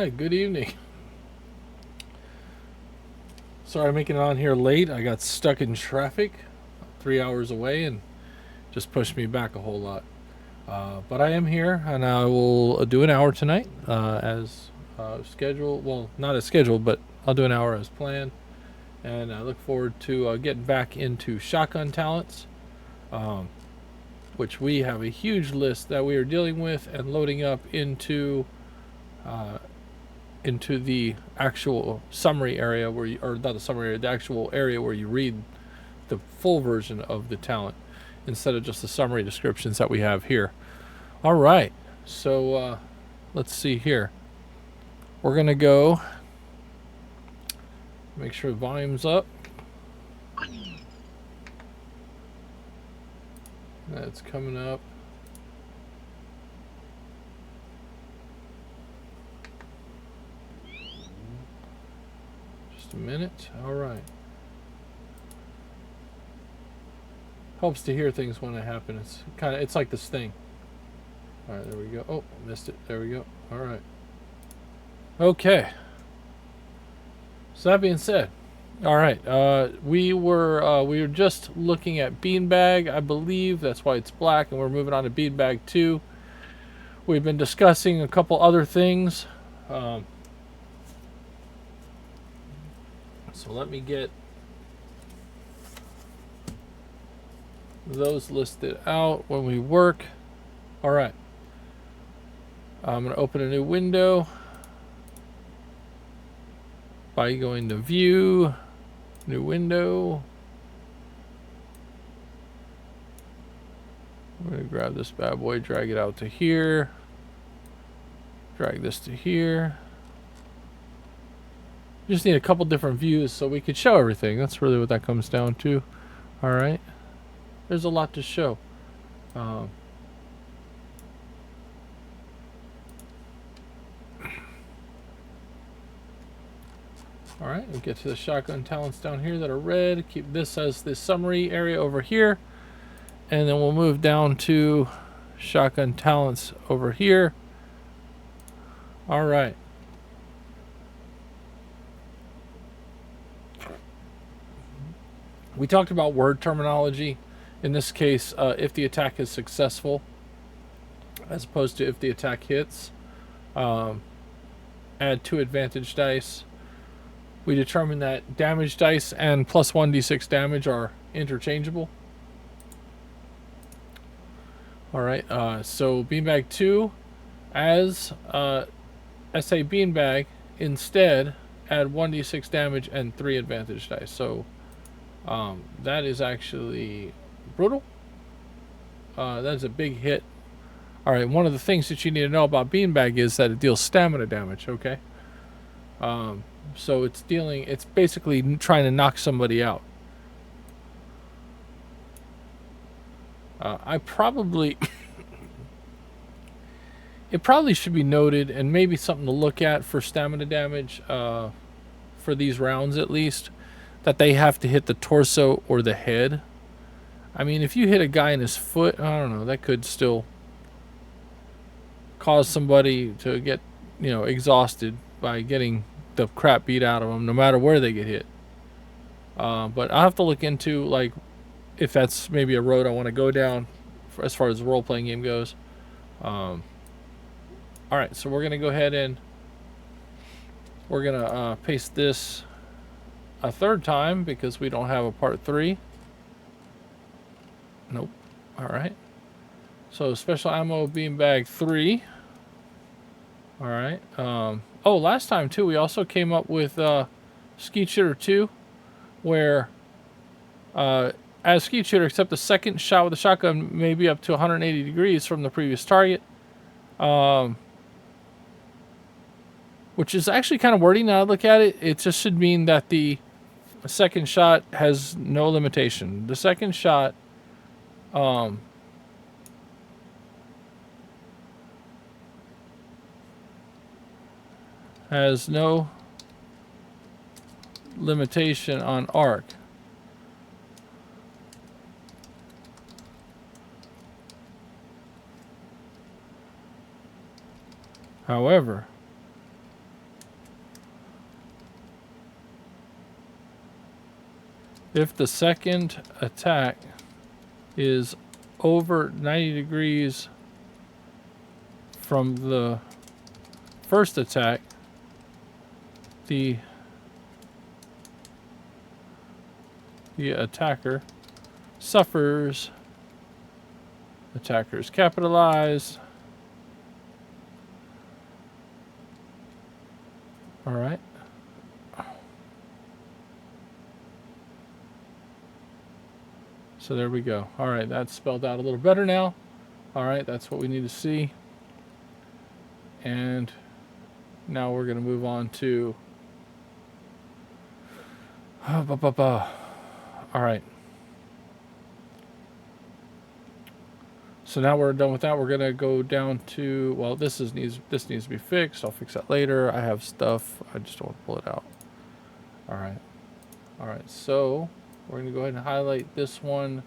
right, good evening. Sorry I'm making it on here late. I got stuck in traffic 3 hours away and just pushed me back a whole lot. But I am here and I will do an hour tonight as scheduled. Well, not as scheduled, but I'll do an hour as planned. And I look forward to getting back into shotgun talents, which we have a huge list that we are dealing with and loading up into the actual summary area where you, or not the summary area, the actual area where you read the full version of the talent instead of just the summary descriptions that we have here. All right, so let's see here. We're gonna go make sure the volume's up. That's coming up. Just a minute. All right. Helps to hear things when they happen. It's like this thing. All right, there we go. Oh, missed it. There we go. All right. Okay. So that being said, all right. We were just looking at Beanbag, I believe. That's why it's black, and we're moving on to Beanbag 2. We've been discussing a couple other things. So let me get those listed out when we work. All right. I'm going to open a new window by going to View, New Window. I'm going to grab this bad boy, drag it out to here, drag this to here. Just need a couple different views so we could show everything. That's really what that comes down to. All right. There's a lot to show. All right, we'll get to the shotgun talents down here that are red. Keep this as the summary area over here. And then we'll move down to shotgun talents over here. All right. We talked about word terminology. In this case, if the attack is successful, as opposed to if the attack hits. Add 2 advantage dice. We determined that damage dice and plus 1d6 damage are interchangeable. Alright, so Beanbag 2, as SA Beanbag, instead add 1d6 damage and 3 advantage dice. So that is actually brutal. That is a big hit. Alright, one of the things that you need to know about Beanbag is that it deals stamina damage, okay? So it's basically trying to knock somebody out. It probably should be noted, and maybe something to look at for stamina damage, for these rounds at least, that they have to hit the torso or the head. I mean, if you hit a guy in his foot, I don't know, that could still cause somebody to get, exhausted by getting the crap beat out of them, no matter where they get hit. But I'll have to look into, like, if that's maybe a road I want to go down as far as the role-playing game goes. Alright, so we're going to go ahead and we're going to paste this a third time because we don't have a part 3. Nope. Alright. So special ammo Beanbag 3. Alright. Oh, last time too, we also came up with Skeet Shooter 2, where as Skeet Shooter, except the second shot with the shotgun may be up to 180 degrees from the previous target. Which is actually kind of wordy now I look at it. It just should mean that the second shot has no limitation. The second shot has no limitation on arc. However, If the second attack is over 90 degrees from the first attack, the attacker suffers. Attackers capitalized. All right. So there we go. All right, that's spelled out a little better now. All right, that's what we need to see. And now we're going to move on to... All right. So now we're done with that. We're going to go down to... Well, this needs to be fixed. I'll fix that later. I have stuff. I just don't want to pull it out. All right. All right, so we're going to go ahead and highlight this one.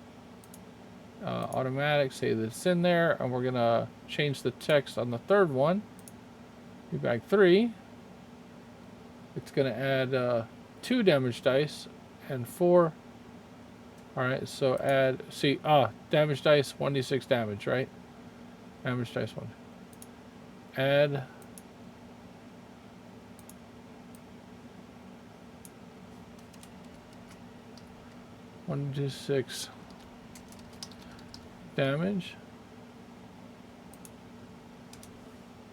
Automatic, say that it's in there, and we're gonna change the text on the third one. Bag 3. It's gonna add 2 damage dice and 4. All right, so add damage dice 1d6 damage, right? Damage dice 1. Add 1d6 damage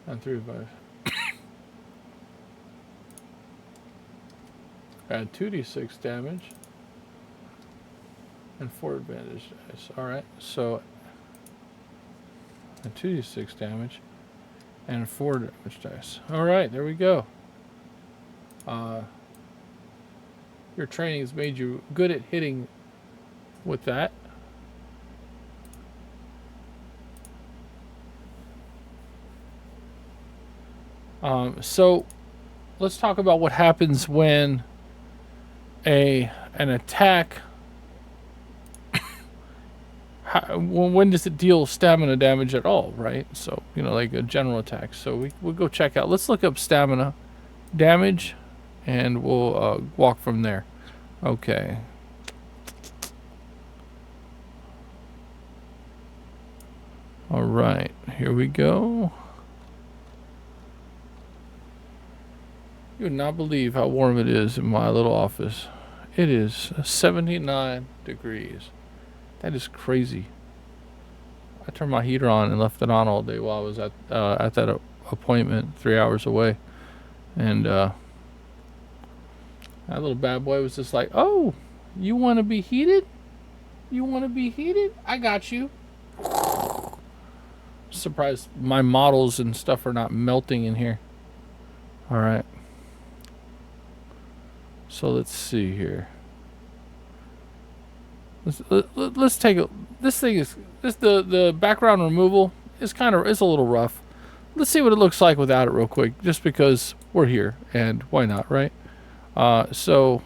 and 3 5. Add 2d6 damage and 4 advantage dice. All right, so a 2d6 damage and 4 damage dice. All right, there we go. Your training has made you good at hitting with that. So let's talk about what happens when an attack, when does it deal stamina damage at all, right? So, you know, like a general attack. So we'll go check out. Let's look up stamina damage, and we'll walk from there. Okay. All right, here we go. You would not believe how warm it is in my little office. It is 79 degrees. That is crazy. I turned my heater on and left it on all day while I was at that appointment 3 hours away. And that little bad boy was just like, oh, you want to be heated? You want to be heated? I got you. Surprised my models and stuff are not melting in here. All right. So let's see here. Let's take a. This thing is the background removal is a little rough. Let's see what it looks like without it real quick, just because we're here and why not, right? So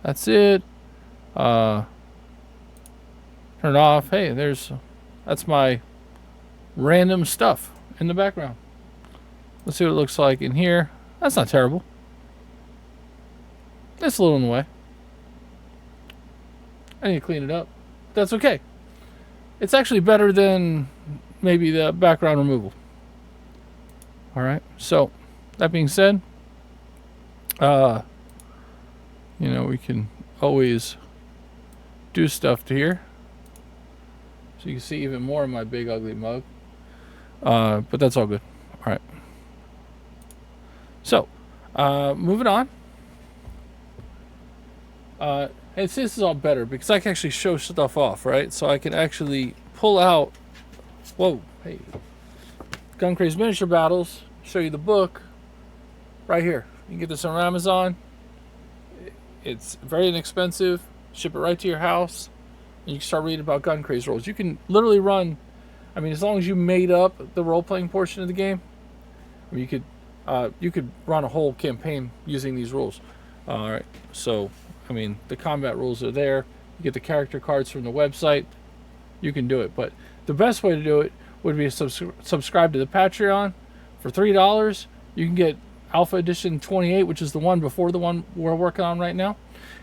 that's it. Turn it off. Hey, that's my random stuff in the background. Let's see what it looks like in here. That's not terrible. It's a little in the way. I need to clean it up. That's okay. It's actually better than maybe the background removal. All right. So that being said, you know, we can always do stuff to here. So you can see even more of my big ugly mug. But that's all good. All right. So, moving on. And this is all better because I can actually show stuff off, right? So I can actually pull out, whoa, hey, GunCraze miniature battles, show you the book right here. You can get this on Amazon. It's very inexpensive. Ship it right to your house. And you can start reading about GunCraze rules. You can literally run, I mean, as long as you made up the role-playing portion of the game, I mean, you could run a whole campaign using these rules. All right, so I mean, the combat rules are there. You get the character cards from the website. You can do it. But the best way to do it would be to subscribe to the Patreon. For $3, you can get Alpha Edition 28, which is the one before the one we're working on right now.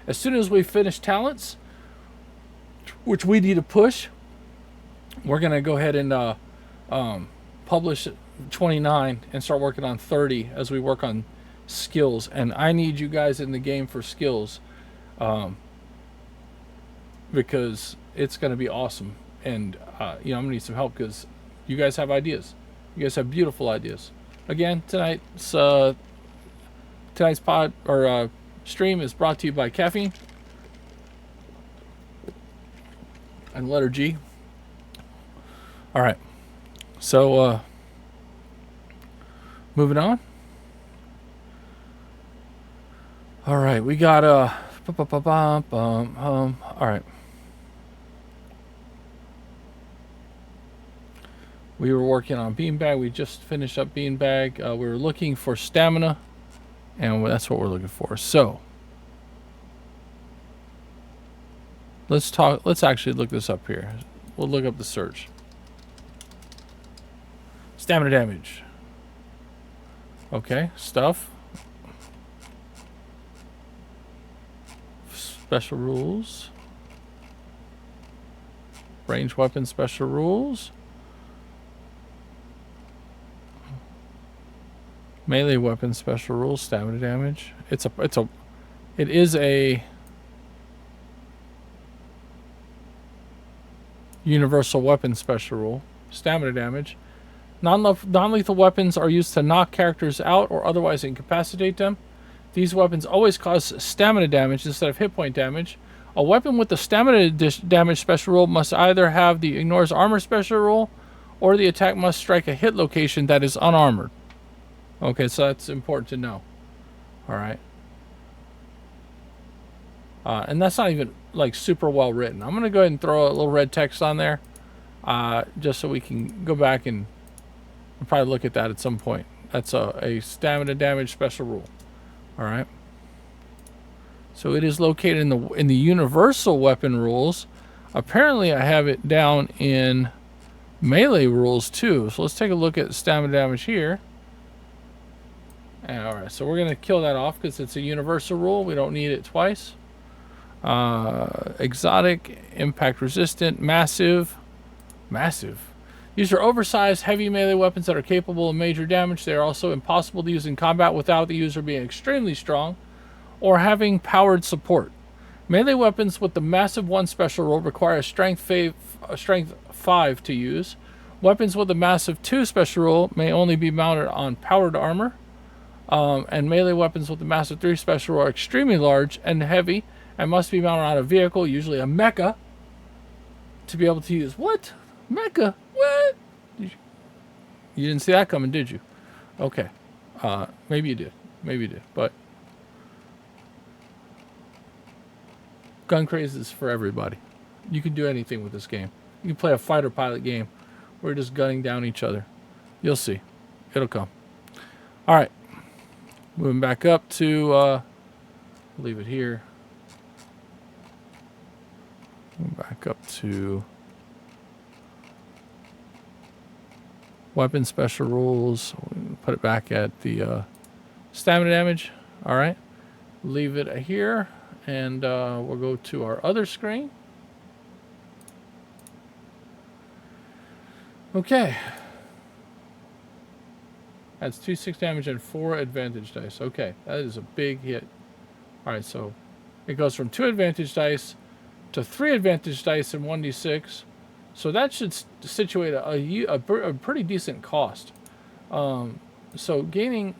As soon as we finish talents, which we need to push, we're going to go ahead and publish 29 and start working on 30 as we work on skills. And I need you guys in the game for skills, because it's going to be awesome. And I'm going to need some help because you guys have ideas. You guys have beautiful ideas. Again, tonight's pod or stream is brought to you by caffeine and letter G. All right, so moving on. All right, we got all right. We were working on Beanbag. We just finished up Beanbag. We were looking for stamina, and that's what we're looking for. So let's actually look this up here. We'll look up the search. Stamina damage. Okay, stuff. Special rules. Range weapon special rules. Melee weapon special rules, stamina damage. It is a universal weapon special rule. Stamina damage. Non-lethal weapons are used to knock characters out or otherwise incapacitate them. These weapons always cause stamina damage instead of hit point damage. A weapon with the stamina damage special rule must either have the ignores armor special rule, or the attack must strike a hit location that is unarmored. Okay, so that's important to know. All right. And that's not even like super well written. I'm going to go ahead and throw a little red text on there, just so we can go back and probably look at that at some point. That's a stamina damage special rule. All right. So it is located in the universal weapon rules. Apparently, I have it down in melee rules too. So let's take a look at stamina damage here. Alright, so we're going to kill that off because it's a universal rule. We don't need it twice. Exotic, impact resistant, massive. These are oversized, heavy melee weapons that are capable of major damage. They are also impossible to use in combat without the user being extremely strong or having powered support. Melee weapons with the massive 1 special rule require a strength 5 to use. Weapons with a massive 2 special rule may only be mounted on powered armor. And melee weapons with the massive 3 special are extremely large and heavy and must be mounted on a vehicle, usually a mecha, to be able to use. What? Mecha? What? You didn't see that coming, did you? Okay. Maybe you did. But GunCraze is for everybody. You can do anything with this game. You can play a fighter pilot game. We're just gunning down each other. You'll see. It'll come. All right. Moving back up to, leave it here. Back up to weapon special rules. Put it back at the stamina damage. All right. Leave it here, and we'll go to our other screen. Okay. Adds 2/6 damage and 4 advantage dice. Okay, that is a big hit. Alright, so it goes from 2 advantage dice to 3 advantage dice and 1d6. So that should situate a pretty decent cost. So gaining...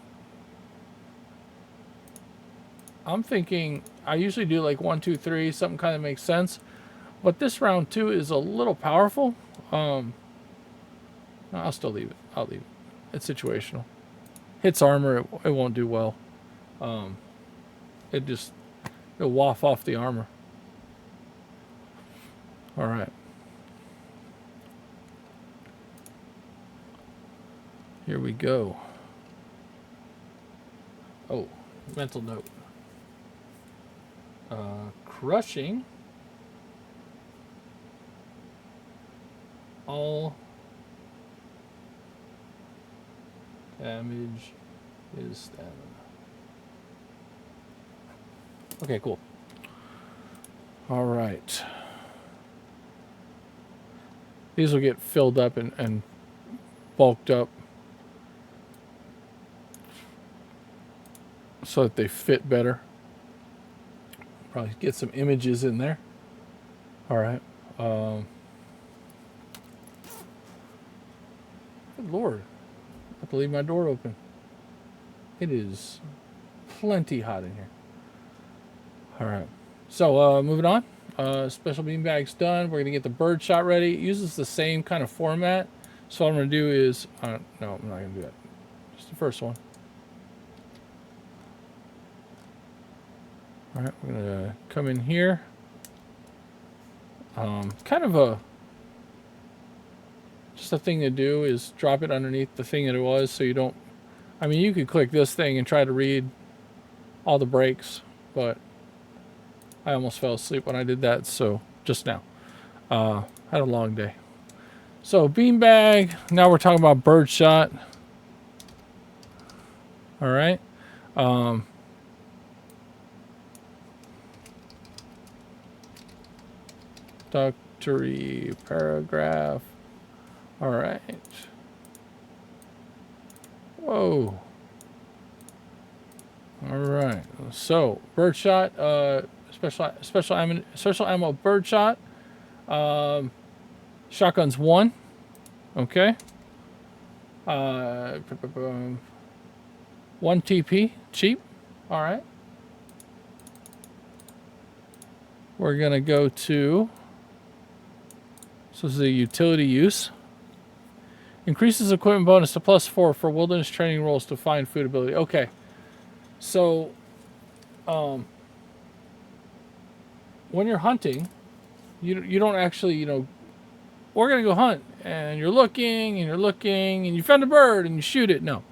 I'm thinking... I usually do like 1, 2, 3. Something kind of makes sense. But this round 2 is a little powerful. No, I'll still leave it. I'll leave it. It's situational. Hits armor, it won't do well. It'll waft off the armor. All right. Here we go. Oh, mental note. Crushing all damage is stamina. Okay, cool. All right. These will get filled up and bulked up so that they fit better. Probably get some images in there. All right. Good Lord. I have to leave my door open. It is plenty hot in here. All right. So moving on. Special beanbag's done. We're going to get the bird shot ready. It uses the same kind of format. So what I'm going to do is... no, I'm not going to do that. Just the first one. All right, we're going to come in here. Kind of just a thing to do is drop it underneath the thing that it was so you don't... I mean, you could click this thing and try to read all the breaks, but I almost fell asleep when I did that, so just now. Had a long day. So, beanbag. Now we're talking about birdshot. All right. Introductory paragraph. All right. Whoa. All right. So, birdshot. Special ammo birdshot. Shotgun's 1. Okay. 1 TP. Cheap. All right. We're going to go to... So this is a utility use. Increases equipment bonus to +4 for wilderness training rolls to find food ability. Okay. So, when you're hunting, you don't actually, we're going to go hunt. And you're looking, and you find a bird, and you shoot it. No.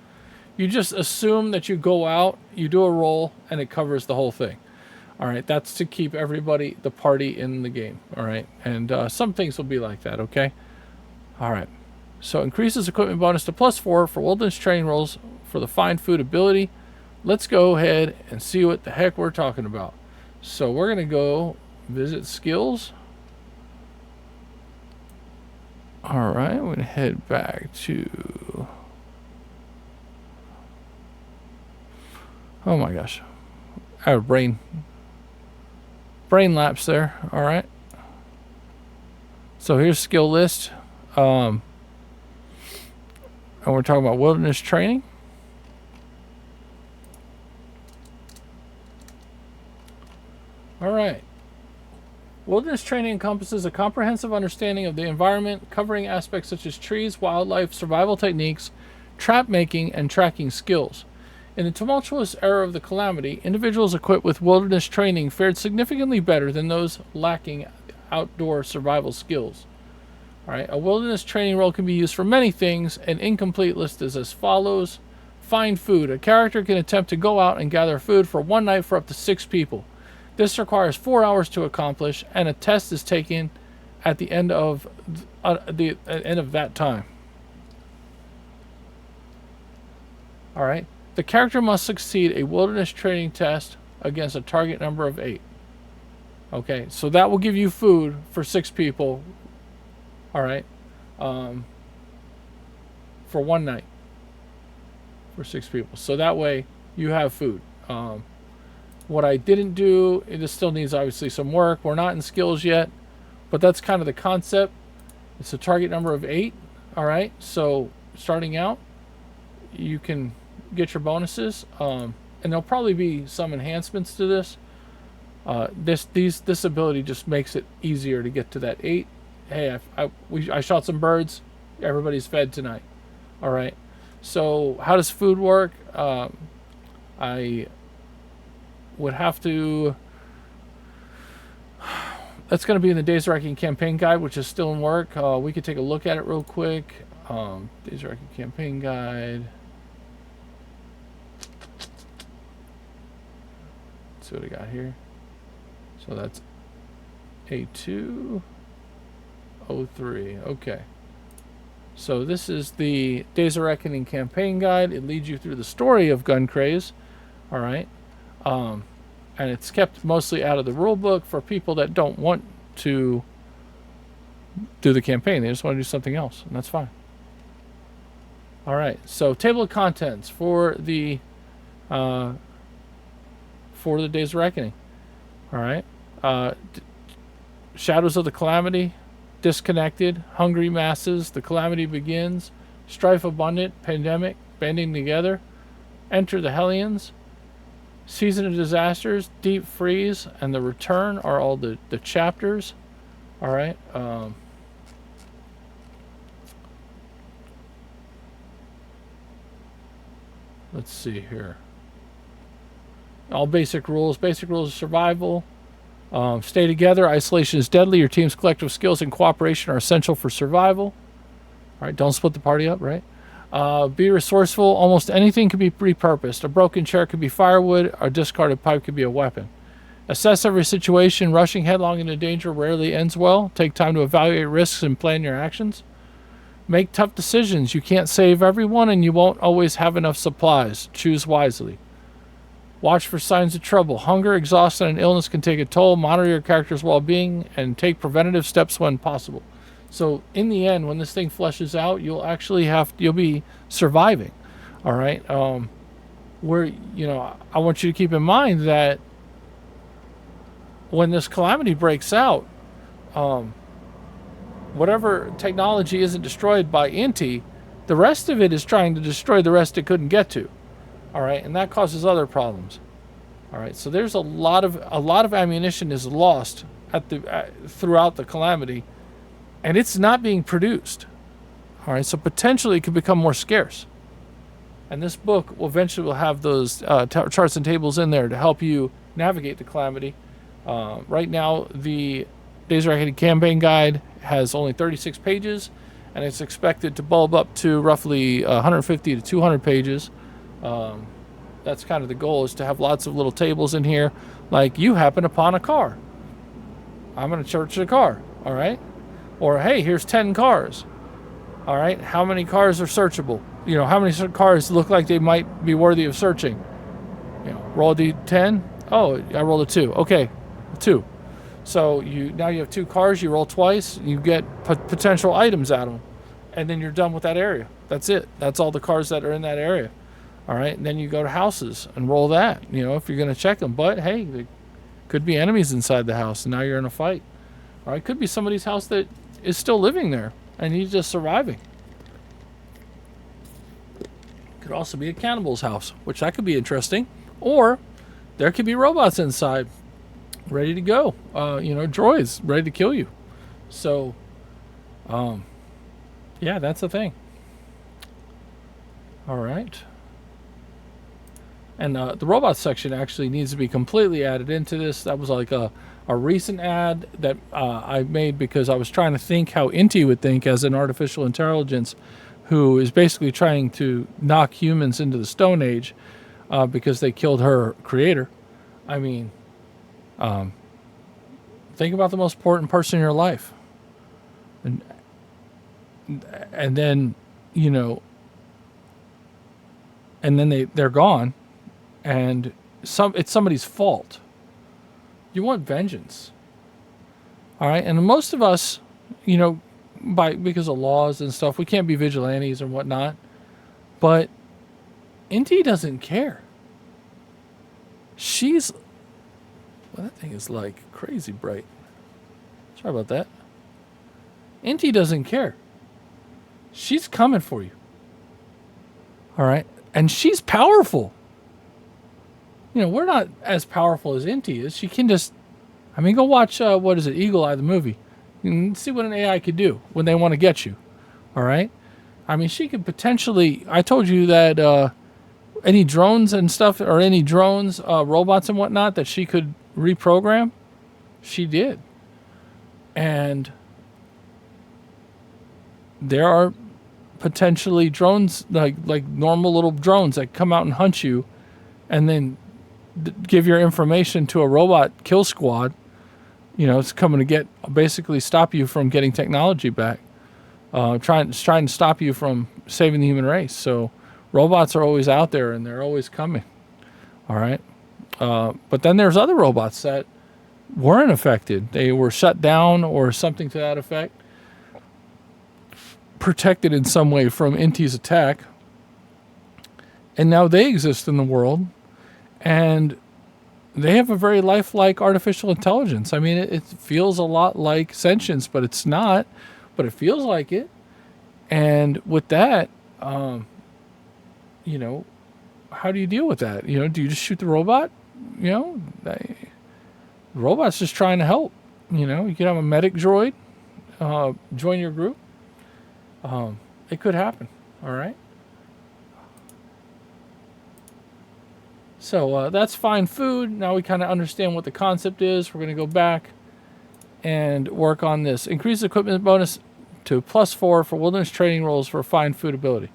You just assume that you go out, you do a roll, and it covers the whole thing. All right, that's to keep everybody, the party, in the game. All right, and some things will be like that, okay? All right, so increases equipment bonus to +4 for wilderness training rolls for the find food ability. Let's go ahead and see what the heck we're talking about. So we're going to go visit skills. All right, we're going to head back to... Oh my gosh. I have a brain lapse there. All right. So here's skill list. And we're talking about wilderness training. All right. Wilderness training encompasses a comprehensive understanding of the environment, covering aspects such as trees, wildlife, survival techniques, trap making, and tracking skills. In the tumultuous era of the calamity, individuals equipped with wilderness training fared significantly better than those lacking outdoor survival skills. All right, a wilderness training role can be used for many things. An incomplete list is as follows. Find food. A character can attempt to go out and gather food for one night for up to 6 people. This requires 4 hours to accomplish, and a test is taken at the end of that time. All right. The character must succeed a wilderness training test against a target number of 8. Okay, so that will give you food for 6 people. All right. For one night. For 6 people. So that way you have food. What I didn't do, this still needs obviously some work. We're not in skills yet, but that's kind of the concept. It's a target number of 8. All right. So starting out, you can get your bonuses, and there'll probably be some enhancements to this. This ability just makes it easier to get to that 8. Hey, I shot some birds. Everybody's fed tonight. All right. So how does food work? I would have to... That's going to be in the Days of Reckoning campaign guide, which is still in work. We could take a look at it real quick. Days of Reckoning campaign guide. Let's see what I got here. So that's A203. Okay. So this is the Days of Reckoning campaign guide. It leads you through the story of GunCraze. All right. and it's kept mostly out of the rule book for people that don't want to do the campaign. They just want to do something else, and that's fine. All right, so table of contents for the Days of Reckoning. All right, Shadows of the Calamity, Disconnected, Hungry Masses, The Calamity Begins, Strife Abundant, Pandemic, Banding Together, Enter the Hellions, Season of Disasters, Deep Freeze, and The Return are all the chapters. All right. Let's see here. All basic rules. Basic rules of survival. Stay together. Isolation is deadly. Your team's collective skills and cooperation are essential for survival. All right. Don't split the party up, right? Be resourceful. Almost anything can be repurposed. A broken chair could be firewood. A discarded pipe could be a weapon. Assess every situation. Rushing headlong into danger rarely ends well. Take time to evaluate risks and plan your actions. Make tough decisions. You can't save everyone, and you won't always have enough supplies. Choose wisely. Watch for signs of trouble. Hunger, exhaustion, and illness can take a toll. Monitor your character's well-being and take preventative steps when possible. So in the end, when this thing fleshes out, you'll be surviving. All right. I want you to keep in mind that when this calamity breaks out, whatever technology isn't destroyed by Inti, the rest of it is trying to destroy the rest it couldn't get to. All right, and that causes other problems. All right, so there's a lot of ammunition is lost throughout the calamity, and it's not being produced. All right, so potentially it could become more scarce. And this book will eventually have those charts and tables in there to help you navigate the calamity. Right now, the Days of Reckoning campaign guide has only 36 pages, and it's expected to bulb up to roughly 150 to 200 pages. That's kind of the goal, is to have lots of little tables in here, like you happen upon a car. I'm going to search a car, all right? Or, hey, here's 10 cars. All right, how many cars are searchable? How many cars look like they might be worthy of searching? Roll a d10. Oh, I rolled a 2. Okay, 2. So now you have 2 cars, you roll twice, you get potential items out of them, and then you're done with that area. That's it. That's all the cars that are in that area. All right, and then you go to houses and roll that, if you're going to check them. But, hey, there could be enemies inside the house, and now you're in a fight. All right, could be somebody's house that is still living there, and he's just surviving. Could also be a cannibal's house, which that could be interesting. Or there could be robots inside, ready to go. Droids ready to kill you. So, yeah, that's the thing. All right. And the robots section actually needs to be completely added into this. That was like a recent ad that I made because I was trying to think how Inti would think as an artificial intelligence who is basically trying to knock humans into the Stone Age because they killed her creator. I mean, think about the most important person in your life. And then, and then they're gone, and it's somebody's fault. You want vengeance. All right, and most of us, because of laws and stuff, we can't be vigilantes and whatnot. But Inti doesn't care. That thing is like crazy bright. Sorry about that. Inti doesn't care. She's coming for you. All right, and she's powerful. We're not as powerful as Inti is. She can just, go watch, Eagle Eye, the movie. You can see what an AI could do when they want to get you. All right? She could potentially, I told you that any drones and stuff, or any drones, robots and whatnot, that she could reprogram, she did. And there are potentially drones, like normal little drones that come out and hunt you and then give your information to a robot kill squad. It's coming to basically stop you from getting technology back. Trying to stop you from saving the human race. So robots are always out there, and they're always coming. All right. But then there's other robots that weren't affected. They were shut down or something to that effect, protected in some way from Inti's attack, and now they exist in the world, and they have a very lifelike artificial intelligence. I mean, it feels a lot like sentience, but it's not, but it feels like it. And with that, you know, how do you deal with that? You know, do you just shoot the robot? You know, the robot's just trying to help. You know, you could have a medic droid join your group. It could happen. All right. So that's fine food. Now we kind of understand what the concept is. We're going to go back and work on this. Increase equipment bonus to +4 for wilderness training rolls for fine food ability.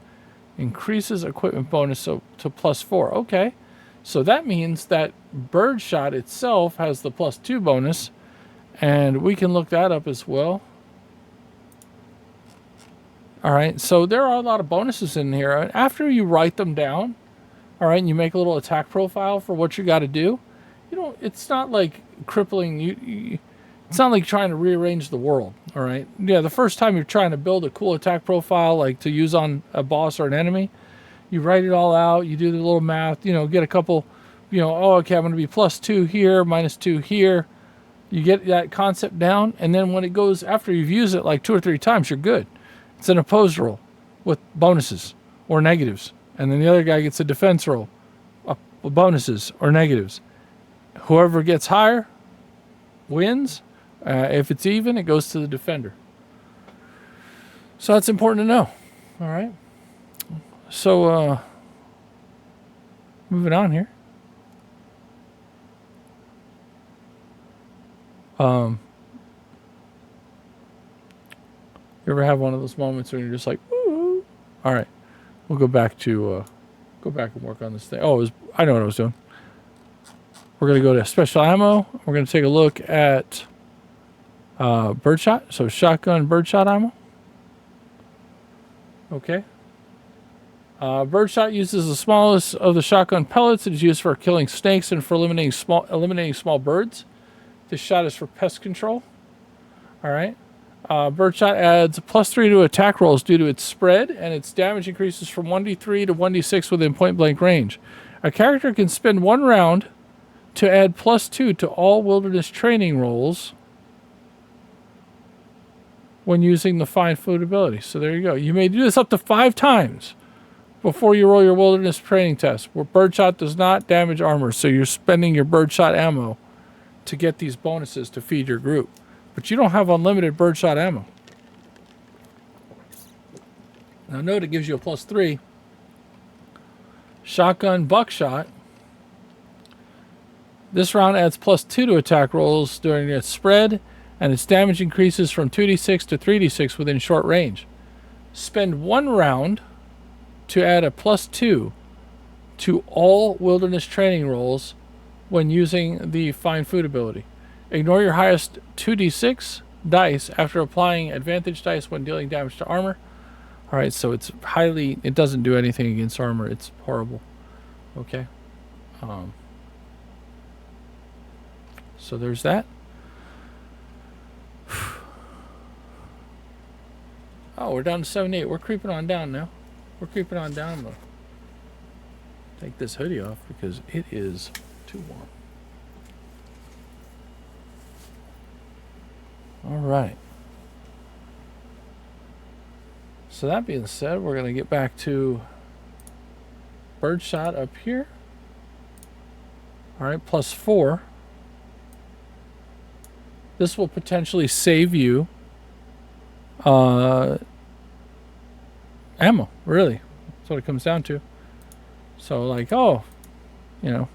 Increases equipment bonus to +4. Okay. So that means that birdshot itself has the +2 bonus, and we can look that up as well. All right, so there are a lot of bonuses in here. After you write them down, all right, and you make a little attack profile for what you got to do, you know, it's not like crippling you. It's not like trying to rearrange the world, all right? Yeah, the first time you're trying to build a cool attack profile, like to use on a boss or an enemy, you write it all out, you do the little math, you know, get a couple, you know, oh, okay, I'm going to be +2 here, -2 here. You get that concept down, and then when it goes, after you've used it like 2 or 3 times, you're good. It's an opposed roll with bonuses or negatives. And then the other guy gets a defense roll with bonuses or negatives. Whoever gets higher wins. If it's even, it goes to the defender. So that's important to know. All right. So, moving on here. You ever have one of those moments when you're just like, ooh? All right. We'll go back and work on this thing. Oh, I know what I was doing. We're going to go to special ammo. We're going to take a look at birdshot. So shotgun birdshot ammo. Okay. Birdshot uses the smallest of the shotgun pellets. It is used for killing snakes and for eliminating small birds. This shot is for pest control. All right. Birdshot adds +3 to attack rolls due to its spread, and its damage increases from 1d3 to 1d6 within point-blank range. A character can spend 1 round to add +2 to all wilderness training rolls when using the fine food ability. So there you go. You may do this up to 5 times before you roll your wilderness training test, where birdshot does not damage armor, so you're spending your birdshot ammo to get these bonuses to feed your group. But you don't have unlimited birdshot ammo. Now note it gives you a +3. Shotgun buckshot. This round adds +2 to attack rolls during its spread, and its damage increases from 2d6 to 3d6 within short range. Spend 1 round to add a +2 to all wilderness training rolls when using the fine food ability. Ignore your highest 2d6 dice after applying advantage dice when dealing damage to armor. All right, so it doesn't do anything against armor. It's horrible. Okay. So there's that. Oh, we're down to 78. We're creeping on down now. We're creeping on down. I'm going to take this hoodie off because it is too warm. All right. So that being said, we're going to get back to birdshot up here. All right, +4. This will potentially save you ammo, really. That's what it comes down to. So like, oh, you know,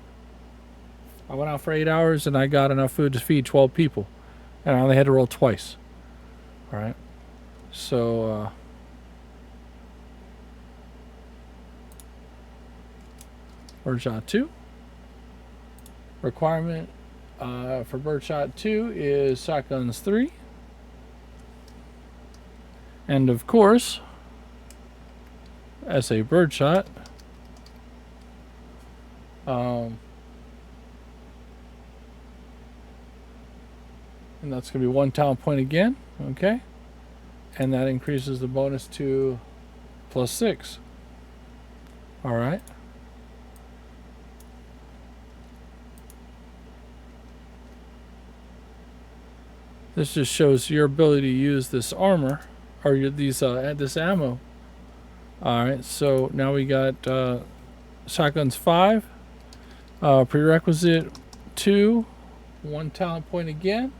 I went out for 8 hours and I got enough food to feed 12 people. And I only had to roll twice. All right. So, birdshot 2. Requirement for birdshot 2 is shotguns 3. And of course, as a birdshot, And that's going to be 1 talent point again. Okay. And that increases the bonus to +6. All right. This just shows your ability to use this armor, or this ammo. All right, so now we got shotguns 5, prerequisite 2, 1 talent point again,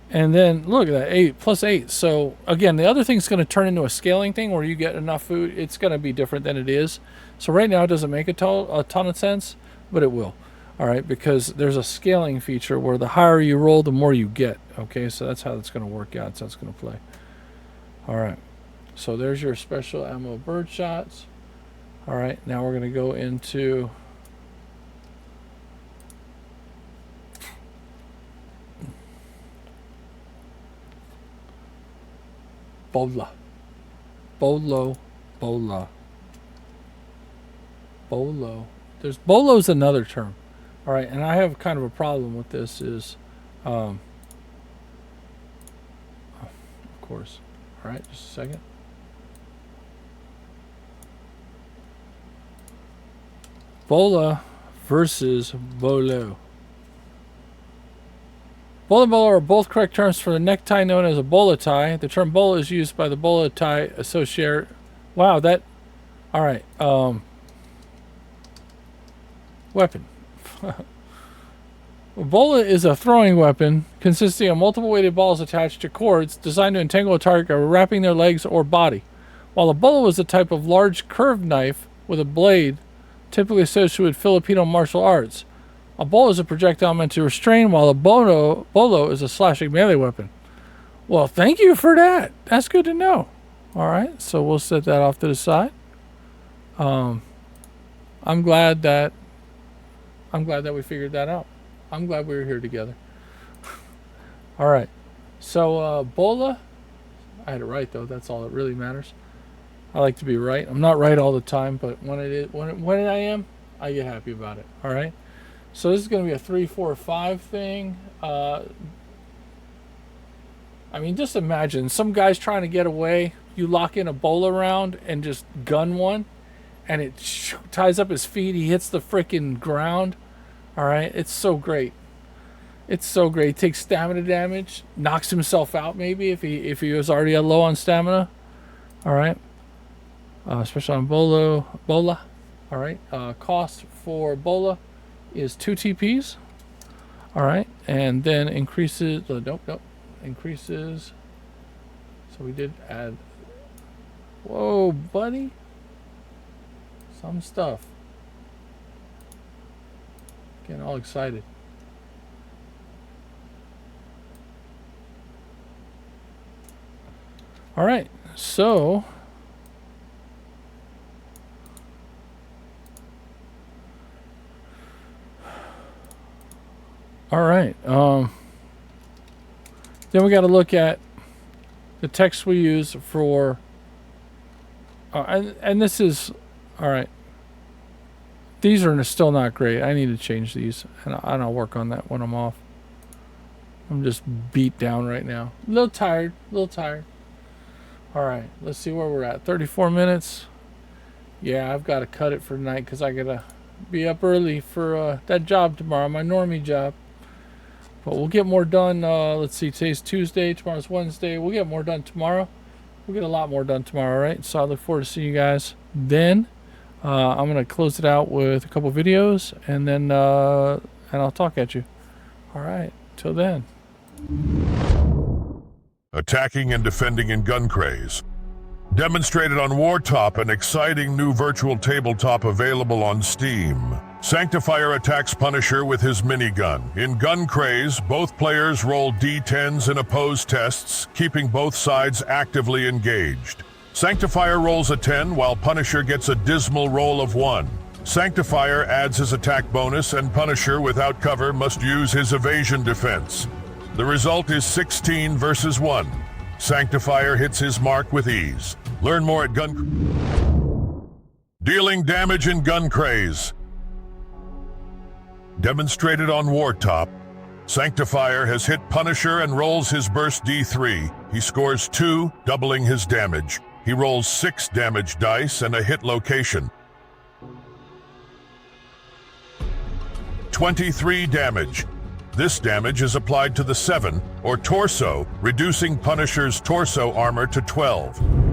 and then look at that, 8 plus 8. So again, the other thing's going to turn into a scaling thing where you get enough food. It's going to be different than it is. So right now it doesn't make a ton of sense, but it will. All right, because there's a scaling feature where the higher you roll, the more you get. Okay, so that's how that's going to work out. So that's going to play. All right, so there's your special ammo bird shots. All right, now we're going to go into Bola. Bolo. Bolo's another term. All right, and I have kind of a problem with this is, of course. All right, just a second. Bola versus Bolo. Bola and bolo are both correct terms for the necktie known as a bola tie. The term bola is used by the bola tie associator. Wow, that... All right, weapon. Bola is a throwing weapon consisting of multiple weighted balls attached to cords designed to entangle a target by wrapping their legs or body. While a bola is a type of large curved knife with a blade typically associated with Filipino martial arts. A bola is a projectile meant to restrain, while a bolo is a slashing melee weapon. Well, thank you for that. That's good to know. All right, so we'll set that off to the side. I'm glad that we figured that out. I'm glad we were here together. All right, so bola. I had it right though. That's all that really matters. I like to be right. I'm not right all the time, but when I am, I get happy about it. All right. So this is going to be a 3, 4, 5 thing. I mean, just imagine some guy's trying to get away. You lock in a bola round and just gun one, and it ties up his feet. He hits the freaking ground. All right, it's so great. It's so great. He takes stamina damage, knocks himself out maybe if he was already low on stamina. All right, especially on bola. All right, cost for bola is 2 TPs. All right, and then increases. Increases. So we did add. Whoa, buddy. Some stuff. Getting all excited. All right, so all right. Then we got to look at the text we use for, and this is all right. These are still not great. I need to change these, and I'll work on that when I'm off. I'm just beat down right now. A little tired. All right, let's see where we're at. 34 minutes. Yeah, I've got to cut it for tonight because I got to be up early for that job tomorrow, my normie job. But we'll get more done. Let's see, today's Tuesday, tomorrow's Wednesday. We'll get more done tomorrow. We'll get a lot more done tomorrow, right? So I look forward to seeing you guys then. I'm going to close it out with a couple videos, and then and I'll talk at you. All right, till then. Attacking and defending in GunCraze. Demonstrated on Wartop, an exciting new virtual tabletop available on Steam. Sanctifier attacks Punisher with his minigun. In GunCraze, both players roll D10s in opposed tests, keeping both sides actively engaged. Sanctifier rolls a 10, while Punisher gets a dismal roll of 1. Sanctifier adds his attack bonus, and Punisher, without cover, must use his evasion defense. The result is 16 versus 1. Sanctifier hits his mark with ease. Learn more at Dealing damage in GunCraze. Demonstrated on Wartop. Sanctifier has hit Punisher and rolls his burst D3. He scores 2, doubling his damage. He rolls 6 damage dice and a hit location. 23 damage. This damage is applied to the 7, or torso, reducing Punisher's torso armor to 12.